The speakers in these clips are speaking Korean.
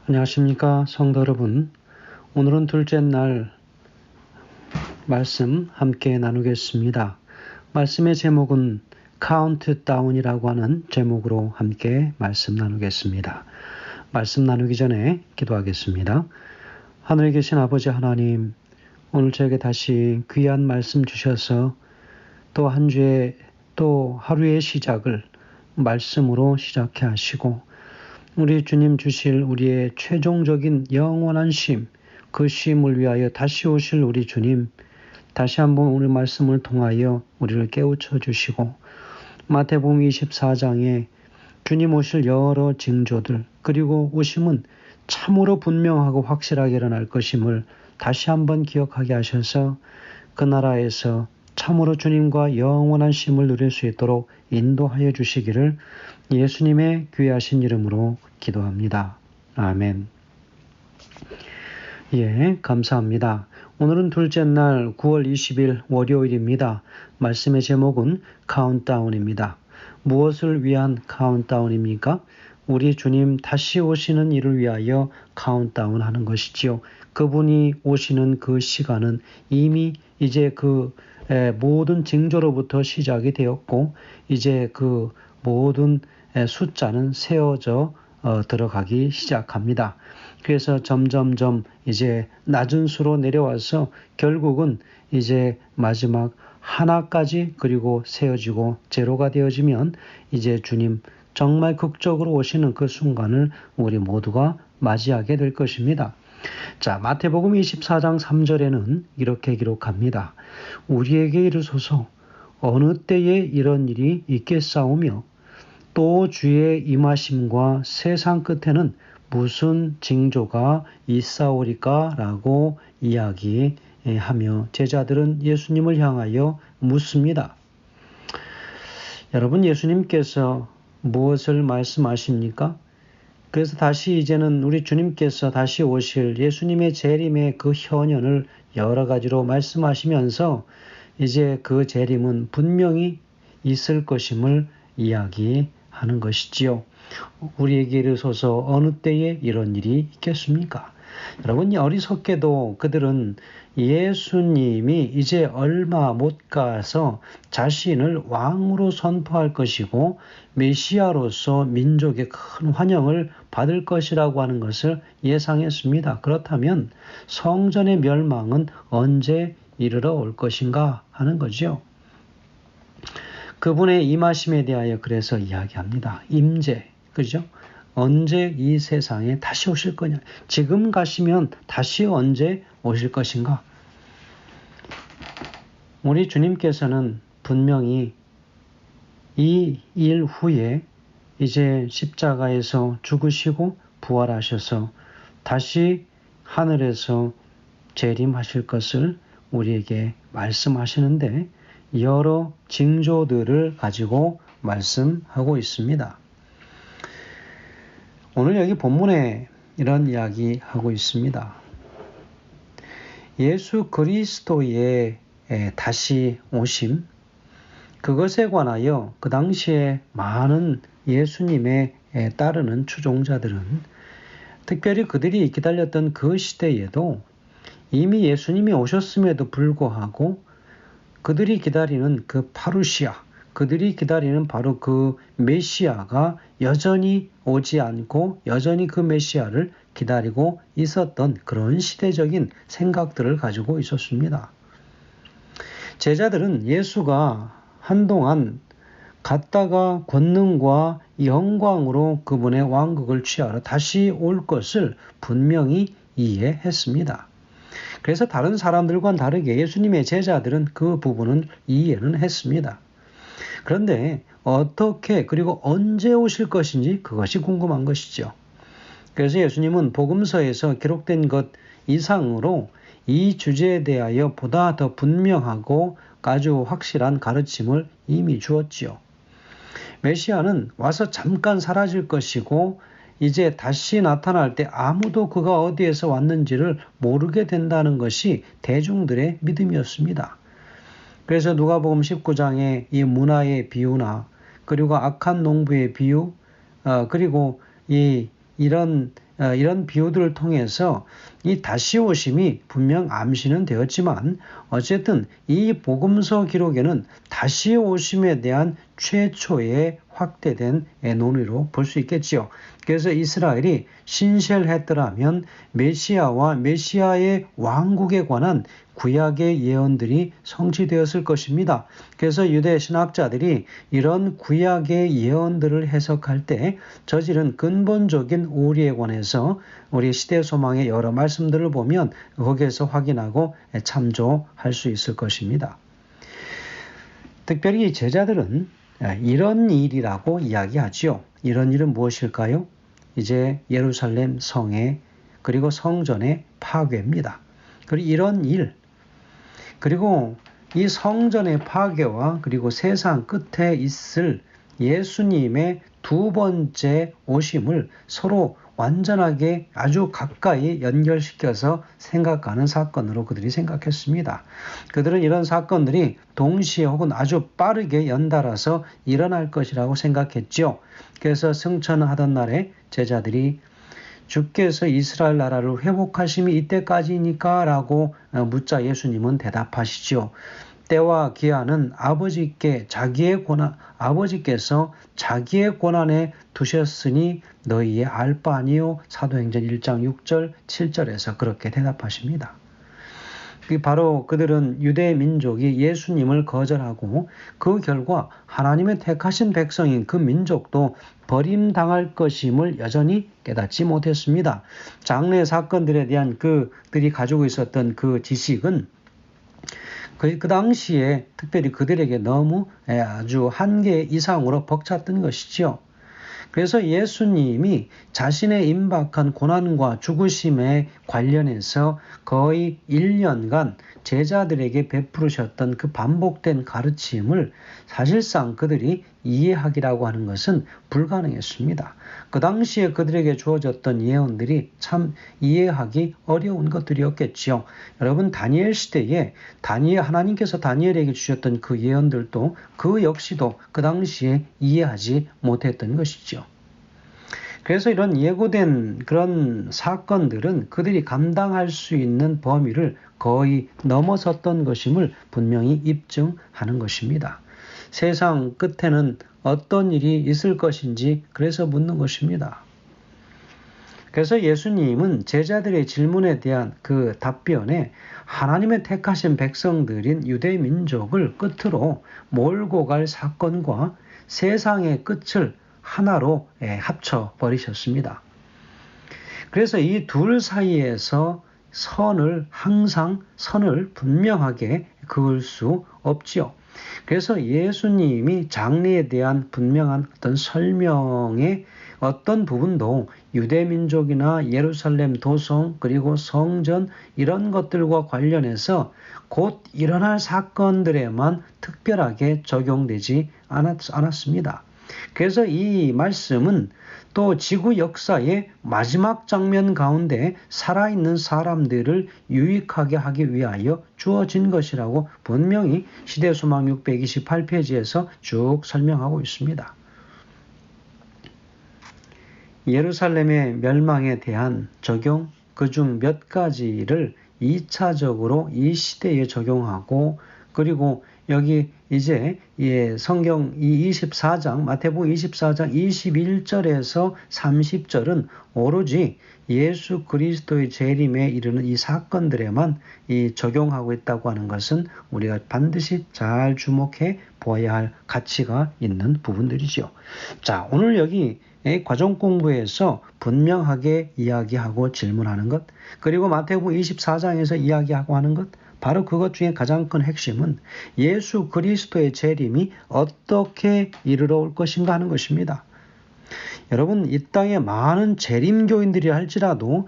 안녕하십니까 성도 여러분. 오늘은 둘째 날 말씀 함께 나누겠습니다. 말씀의 제목은 카운트다운이라고 하는 제목으로 함께 말씀 나누겠습니다. 말씀 나누기 전에 기도하겠습니다. 하늘에 계신 아버지 하나님, 오늘 저에게 다시 귀한 말씀 주셔서 또 한 주의 또 하루의 시작을 말씀으로 시작해 하시고 우리 주님 주실 우리의 최종적인 영원한 쉼, 그 쉼을 위하여 다시 오실 우리 주님, 다시 한번 오늘 말씀을 통하여 우리를 깨우쳐 주시고 마태복음 24장에 주님 오실 여러 징조들, 그리고 오심은 참으로 분명하고 확실하게 일어날 것임을 다시 한번 기억하게 하셔서 그 나라에서 참으로 주님과 영원한 쉼을 누릴 수 있도록 인도하여 주시기를 예수님의 귀하신 이름으로 기도합니다. 아멘. 감사합니다. 오늘은 둘째 날 9월 20일 월요일입니다. 말씀의 제목은 카운트다운입니다. 무엇을 위한 카운트다운입니까? 우리 주님 다시 오시는 일을 위하여 카운트다운 하는 것이지요. 그분이 오시는 그 시간은 이미 이제 그 모든 징조로부터 시작이 되었고 이제 그 모든 숫자는 세워져 들어가기 시작합니다. 그래서 점점점 이제 낮은 수로 내려와서 결국은 이제 마지막 하나까지 그리고 세워지고 제로가 되어지면 이제 주님 정말 극적으로 오시는 그 순간을 우리 모두가 맞이하게 될 것입니다. 자, 마태복음 24장 3절에는 이렇게 기록합니다. 우리에게 이르소서 어느 때에 이런 일이 있겠사오며 또 주의 임하심과 세상 끝에는 무슨 징조가 있사오리까? 라고 이야기하며 제자들은 예수님을 향하여 묻습니다. 여러분, 예수님께서 무엇을 말씀하십니까? 그래서 다시 이제는 우리 주님께서 다시 오실 예수님의 재림의 그 현현을 여러 가지로 말씀하시면서 이제 그 재림은 분명히 있을 것임을 이야기하는 것이지요. 우리에게 이르소서 어느 때에 이런 일이 있겠습니까? 여러분, 어리석게도 그들은 예수님이 이제 얼마 못 가서 자신을 왕으로 선포할 것이고 메시아로서 민족의 큰 환영을 받을 것이라고 하는 것을 예상했습니다. 그렇다면 성전의 멸망은 언제 이르러 올 것인가 하는 거죠. 그분의 임하심에 대하여 그래서 이야기합니다. 임재, 그죠? 언제 이 세상에 다시 오실 거냐? 지금 가시면 다시 언제 오실 것인가? 우리 주님께서는 분명히 이 일 후에 이제 십자가에서 죽으시고 부활하셔서 다시 하늘에서 재림하실 것을 우리에게 말씀하시는데 여러 징조들을 가지고 말씀하고 있습니다. 오늘 여기 본문에 이런 이야기 하고 있습니다. 예수 그리스도의 다시 오심, 그것에 관하여 그 당시에 많은 예수님의 따르는 추종자들은 특별히 그들이 기다렸던 그 시대에도 이미 예수님이 오셨음에도 불구하고 그들이 기다리는 그 파루시아, 그들이 기다리는 바로 그 메시아가 여전히 오지 않고 여전히 그 메시아를 기다리고 있었던 그런 시대적인 생각들을 가지고 있었습니다. 제자들은 예수가 한동안 갔다가 권능과 영광으로 그분의 왕국을 취하러 다시 올 것을 분명히 이해했습니다. 그래서 다른 사람들과는 다르게 예수님의 제자들은 그 부분은 이해는 했습니다. 그런데 어떻게 그리고 언제 오실 것인지 그것이 궁금한 것이죠. 그래서 예수님은 복음서에서 기록된 것 이상으로 이 주제에 대하여 보다 더 분명하고 아주 확실한 가르침을 이미 주었지요. 메시아는 와서 잠깐 사라질 것이고 이제 다시 나타날 때 아무도 그가 어디에서 왔는지를 모르게 된다는 것이 대중들의 믿음이었습니다. 그래서 누가복음 19장에 이 문화의 비유나 그리고 악한 농부의 비유, 그리고 이런 이런 비유들을 통해서 이 다시 오심이 분명 암시는 되었지만 어쨌든 이 복음서 기록에는 다시 오심에 대한 최초의 확대된 논의로 볼 수 있겠지요. 그래서 이스라엘이 신실했더라면 메시아와 메시아의 왕국에 관한 구약의 예언들이 성취되었을 것입니다. 그래서 유대 신학자들이 이런 구약의 예언들을 해석할 때 저지른 근본적인 오류에 관해서 우리 시대 소망의 여러 말씀들을 보면 거기에서 확인하고 참조할 수 있을 것입니다. 특별히 제자들은 이런 일이라고 이야기하지요. 이런 일은 무엇일까요? 이제 예루살렘 성의 그리고 성전의 파괴입니다. 그리고 이런 일, 그리고 이 성전의 파괴와 그리고 세상 끝에 있을 예수님의 두 번째 오심을 서로 완전하게 아주 가까이 연결시켜서 생각하는 사건으로 그들이 생각했습니다. 그들은 이런 사건들이 동시에 혹은 아주 빠르게 연달아서 일어날 것이라고 생각했죠. 그래서 승천하던 날에 제자들이 주께서 이스라엘 나라를 회복하심이 이때까지니까? 라고 묻자 예수님은 대답하시죠. 때와 기한은 아버지께서 자기의 권한에 두셨으니 너희의 알 바 아니요. 사도행전 1장 6절 7절에서 그렇게 대답하십니다. 바로 그들은 유대 민족이 예수님을 거절하고 그 결과 하나님의 택하신 백성인 그 민족도 버림당할 것임을 여전히 깨닫지 못했습니다. 장래 사건들에 대한 그들이 가지고 있었던 그 지식은 그 당시에 특별히 그들에게 너무 아주 한계 이상으로 벅찼던 것이죠. 그래서 예수님이 자신의 임박한 고난과 죽으심에 관련해서 거의 1년간 제자들에게 베푸르셨던 그 반복된 가르침을 사실상 그들이 이해하기라고 하는 것은 불가능했습니다. 그 당시에 그들에게 주어졌던 예언들이 참 이해하기 어려운 것들이었겠지요. 여러분, 다니엘 시대에 하나님께서 다니엘에게 주셨던 그 예언들도 그 역시도 그 당시에 이해하지 못했던 것이죠. 그래서 이런 예고된 그런 사건들은 그들이 감당할 수 있는 범위를 거의 넘어섰던 것임을 분명히 입증하는 것입니다. 세상 끝에는 어떤 일이 있을 것인지 그래서 묻는 것입니다. 그래서 예수님은 제자들의 질문에 대한 그 답변에 하나님의 택하신 백성들인 유대 민족을 끝으로 몰고 갈 사건과 세상의 끝을 하나로 합쳐버리셨습니다. 그래서 이 둘 사이에서 항상 선을 분명하게 그을 수 없지요. 그래서 예수님이 장래에 대한 분명한 어떤 설명의 어떤 부분도 유대민족이나 예루살렘 도성 그리고 성전 이런 것들과 관련해서 곧 일어날 사건들에만 특별하게 적용되지 않았습니다. 그래서 이 말씀은 또 지구 역사의 마지막 장면 가운데 살아있는 사람들을 유익하게 하기 위하여 주어진 것이라고 분명히 시대소망 628페이지에서 쭉 설명하고 있습니다. 예루살렘의 멸망에 대한 적용, 그중 몇 가지를 2차적으로 이 시대에 적용하고, 그리고 여기 이제 성경 24장, 마태복음 24장 21절에서 30절은 오로지 예수 그리스도의 재림에 이르는 이 사건들에만 적용하고 있다고 하는 것은 우리가 반드시 잘 주목해 보아야 할 가치가 있는 부분들이죠. 자, 오늘 여기 과정 공부에서 분명하게 이야기하고 질문하는 것, 그리고 마태복음 24장에서 이야기하고 하는 것, 바로 그것 중에 가장 큰 핵심은 예수 그리스도의 재림이 어떻게 이르러 올 것인가 하는 것입니다. 여러분, 이 땅에 많은 재림교인들이 할지라도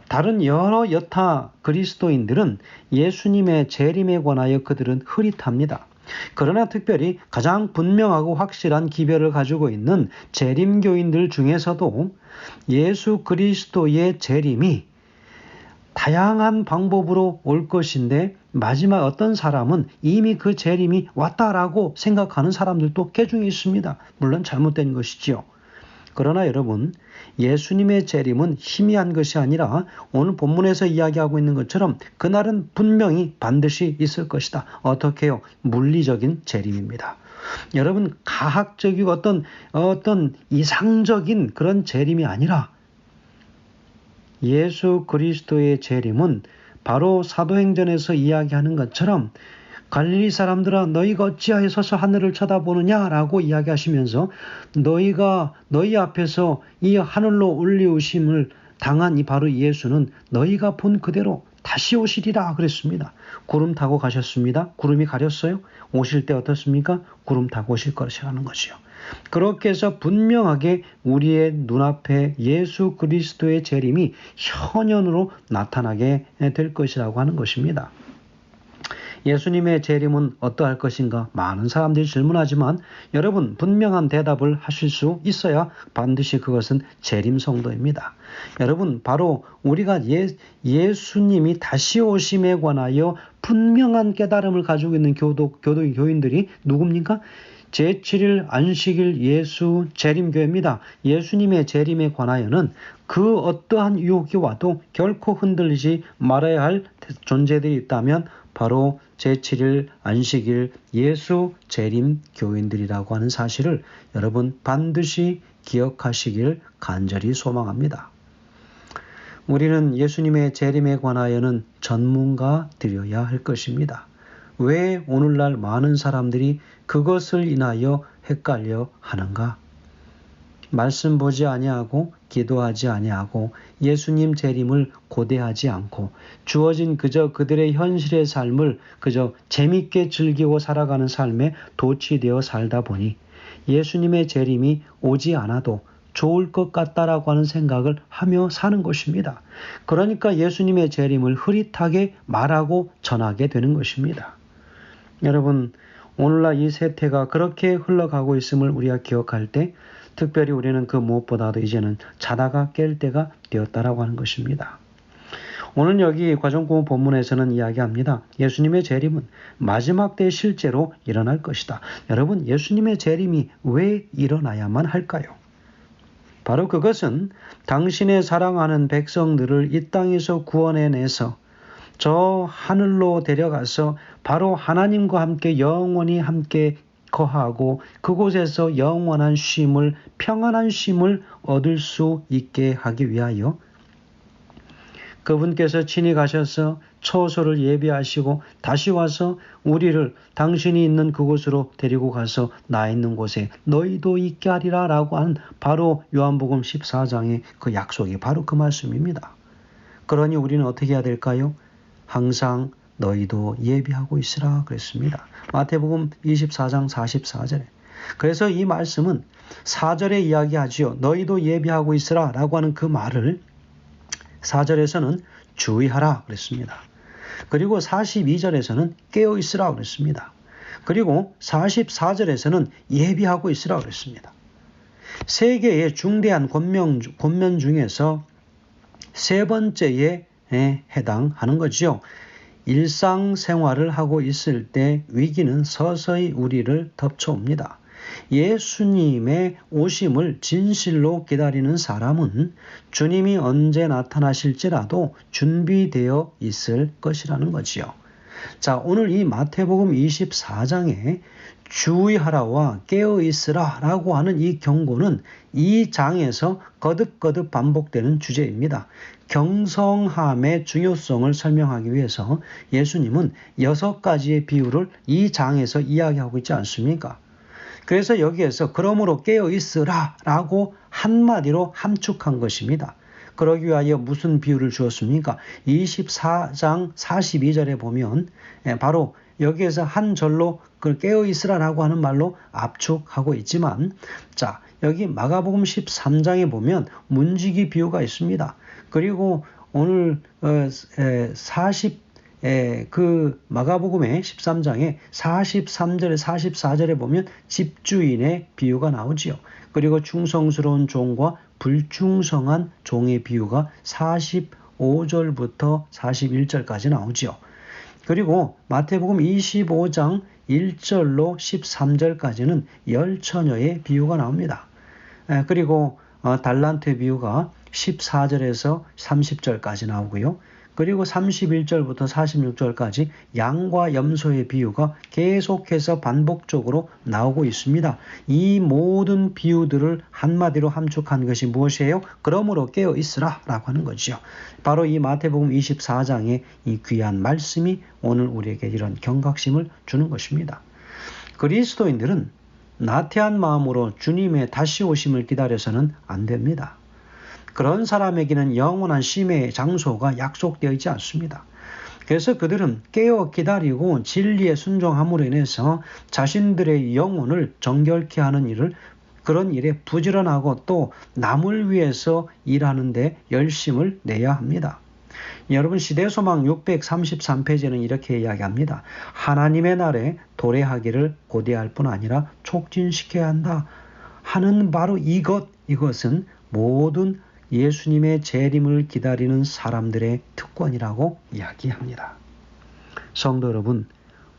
다른 여러 여타 그리스도인들은 예수님의 재림에 관하여 그들은 흐릿합니다. 그러나 특별히 가장 분명하고 확실한 기별을 가지고 있는 재림교인들 중에서도 예수 그리스도의 재림이 다양한 방법으로 올 것인데 마지막 어떤 사람은 이미 그 재림이 왔다라고 생각하는 사람들도 꽤 중에 있습니다. 물론 잘못된 것이지요. 그러나 여러분, 예수님의 재림은 희미한 것이 아니라 오늘 본문에서 이야기하고 있는 것처럼 그날은 분명히 반드시 있을 것이다. 어떻게요? 물리적인 재림입니다. 여러분, 가학적이고 어떤 이상적인 그런 재림이 아니라 예수 그리스도의 재림은 바로 사도행전에서 이야기하는 것처럼 갈릴리 사람들아 너희가 어찌하여서 하늘을 쳐다보느냐라고 이야기하시면서 너희 앞에서 이 하늘로 올리우심을 당한 이 바로 예수는 너희가 본 그대로 다시 오시리라 그랬습니다. 구름 타고 가셨습니다. 구름이 가렸어요. 오실 때 어떻습니까? 구름 타고 오실 것이라는 것이요. 그렇게 해서 분명하게 우리의 눈앞에 예수 그리스도의 재림이 현현으로 나타나게 될 것이라고 하는 것입니다. 예수님의 재림은 어떠할 것인가? 많은 사람들이 질문하지만 여러분 분명한 대답을 하실 수 있어야 반드시 그것은 재림 성도입니다. 여러분 바로 우리가 예수님이 다시 오심에 관하여 분명한 깨달음을 가지고 있는 교인들이 누굽니까? 제7일 안식일 예수 재림교회입니다. 예수님의 재림에 관하여는 그 어떠한 유혹이 와도 결코 흔들리지 말아야 할 존재들이 있다면 바로 제7일 안식일 예수 재림 교인들이라고 하는 사실을 여러분 반드시 기억하시길 간절히 소망합니다. 우리는 예수님의 재림에 관하여는 전문가들이어야 할 것입니다. 왜 오늘날 많은 사람들이 그것을 인하여 헷갈려 하는가? 말씀 보지 아니하고 기도하지 아니하고 예수님 재림을 고대하지 않고 주어진 그저 그들의 현실의 삶을 그저 재밌게 즐기고 살아가는 삶에 도취되어 살다 보니 예수님의 재림이 오지 않아도 좋을 것 같다라고 하는 생각을 하며 사는 것입니다. 그러니까 예수님의 재림을 흐릿하게 말하고 전하게 되는 것입니다. 여러분, 오늘날 이 세태가 그렇게 흘러가고 있음을 우리가 기억할 때 특별히 우리는 그 무엇보다도 이제는 자다가 깰 때가 되었다라고 하는 것입니다. 오늘 여기 과정공부 본문에서는 이야기합니다. 예수님의 재림은 마지막 때 실제로 일어날 것이다. 여러분, 예수님의 재림이 왜 일어나야만 할까요? 바로 그것은 당신의 사랑하는 백성들을 이 땅에서 구원해내서 저 하늘로 데려가서 바로 하나님과 함께 영원히 함께 거하고 그곳에서 영원한 쉼을 평안한 쉼을 얻을 수 있게 하기 위하여 그분께서 친히 가셔서 처소를 예비하시고 다시 와서 우리를 당신이 있는 그곳으로 데리고 가서 나 있는 곳에 너희도 있게 하리라 라고 하는 바로 요한복음 14장의 그 약속이 바로 그 말씀입니다. 그러니 우리는 어떻게 해야 될까요? 항상 너희도 예비하고 있으라 그랬습니다. 마태복음 24장 44절에. 그래서 이 말씀은 4절에 이야기하지요. 너희도 예비하고 있으라 라고 하는 그 말을 4절에서는 주의하라 그랬습니다. 그리고 42절에서는 깨어 있으라 그랬습니다. 그리고 44절에서는 예비하고 있으라 그랬습니다. 세 개의 중대한 권면 중에서 세 번째에 해당하는 거지요. 일상생활을 하고 있을 때 위기는 서서히 우리를 덮쳐옵니다. 예수님의 오심을 진실로 기다리는 사람은 주님이 언제 나타나실지라도 준비되어 있을 것이라는 거지요. 자, 오늘 이 마태복음 24장에 주의하라와 깨어있으라 라고 하는 이 경고는 이 장에서 거듭거듭 반복되는 주제입니다. 경성함의 중요성을 설명하기 위해서 예수님은 6가지의 비유를 이 장에서 이야기하고 있지 않습니까? 그래서 여기에서 그러므로 깨어있으라 라고 한마디로 함축한 것입니다. 그러기 위하여 무슨 비유를 주었습니까? 24장 42절에 보면 바로 여기에서 한 절로 그 깨어있으라라고 하는 말로 압축하고 있지만 자 여기 마가복음 13장에 보면 문지기 비유가 있습니다. 그리고 오늘 그 마가복음의 13장에 43절에 44절에 보면 집주인의 비유가 나오지요. 그리고 충성스러운 종과 불충성한 종의 비유가 45절부터 41절까지 나오지요. 그리고 마태복음 25장 1절로 13절까지는 열처녀의 비유가 나옵니다. 그리고 달란트 비유가 14절에서 30절까지 나오고요. 그리고 31절부터 46절까지 양과 염소의 비유가 계속해서 반복적으로 나오고 있습니다. 이 모든 비유들을 한마디로 함축한 것이 무엇이에요? 그러므로 깨어 있으라 라고 하는 거죠. 바로 이 마태복음 24장의 이 귀한 말씀이 오늘 우리에게 이런 경각심을 주는 것입니다. 그리스도인들은 나태한 마음으로 주님의 다시 오심을 기다려서는 안 됩니다. 그런 사람에게는 영원한 쉼의 장소가 약속되어 있지 않습니다. 그래서 그들은 깨어 기다리고 진리에 순종함으로 인해서 자신들의 영혼을 정결케 하는 그런 일에 부지런하고 또 남을 위해서 일하는 데 열심을 내야 합니다. 여러분, 시대소망 633페이지는 이렇게 이야기합니다. 하나님의 날에 도래하기를 고대할 뿐 아니라 촉진시켜야 한다 하는 바로 이것은 모든 예수님의 재림을 기다리는 사람들의 특권이라고 이야기합니다. 성도 여러분,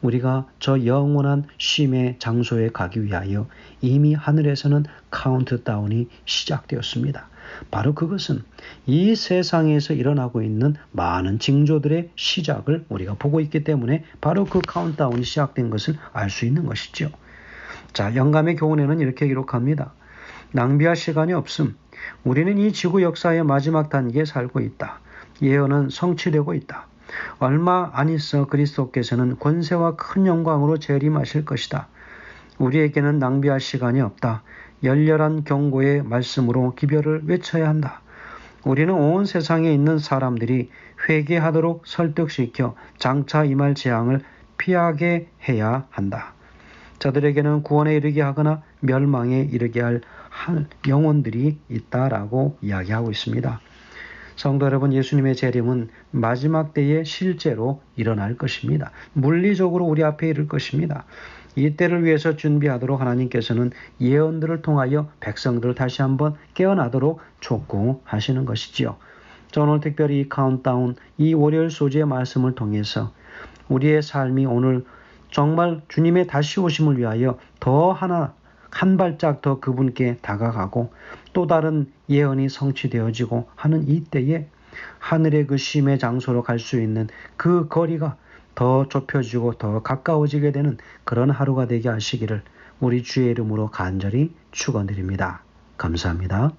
우리가 저 영원한 쉼의 장소에 가기 위하여 이미 하늘에서는 카운트다운이 시작되었습니다. 바로 그것은 이 세상에서 일어나고 있는 많은 징조들의 시작을 우리가 보고 있기 때문에 바로 그 카운트다운이 시작된 것을 알 수 있는 것이죠. 자, 영감의 교훈에는 이렇게 기록합니다. 낭비할 시간이 없음. 우리는 이 지구 역사의 마지막 단계에 살고 있다. 예언은 성취되고 있다. 얼마 안 있어 그리스도께서는 권세와 큰 영광으로 재림하실 것이다. 우리에게는 낭비할 시간이 없다. 열렬한 경고의 말씀으로 기별을 외쳐야 한다. 우리는 온 세상에 있는 사람들이 회개하도록 설득시켜 장차 임할 재앙을 피하게 해야 한다. 저들에게는 구원에 이르게 하거나 멸망에 이르게 할 영혼들이 있다라고 이야기하고 있습니다. 성도 여러분, 예수님의 재림은 마지막 때에 실제로 일어날 것입니다. 물리적으로 우리 앞에 이를 것입니다. 이 때를 위해서 준비하도록 하나님께서는 예언들을 통하여 백성들을 다시 한번 깨어나도록 촉구하시는 것이지요. 저는 오늘 특별히 이 카운트다운, 이 월요일 소주의 말씀을 통해서 우리의 삶이 오늘 정말 주님의 다시 오심을 위하여 한 발짝 더 그분께 다가가고 또 다른 예언이 성취되어지고 하는 이 때에 하늘의 그 쉼의 장소로 갈 수 있는 그 거리가 더 좁혀지고 더 가까워지게 되는 그런 하루가 되게 하시기를 우리 주의 이름으로 간절히 축원드립니다. 감사합니다.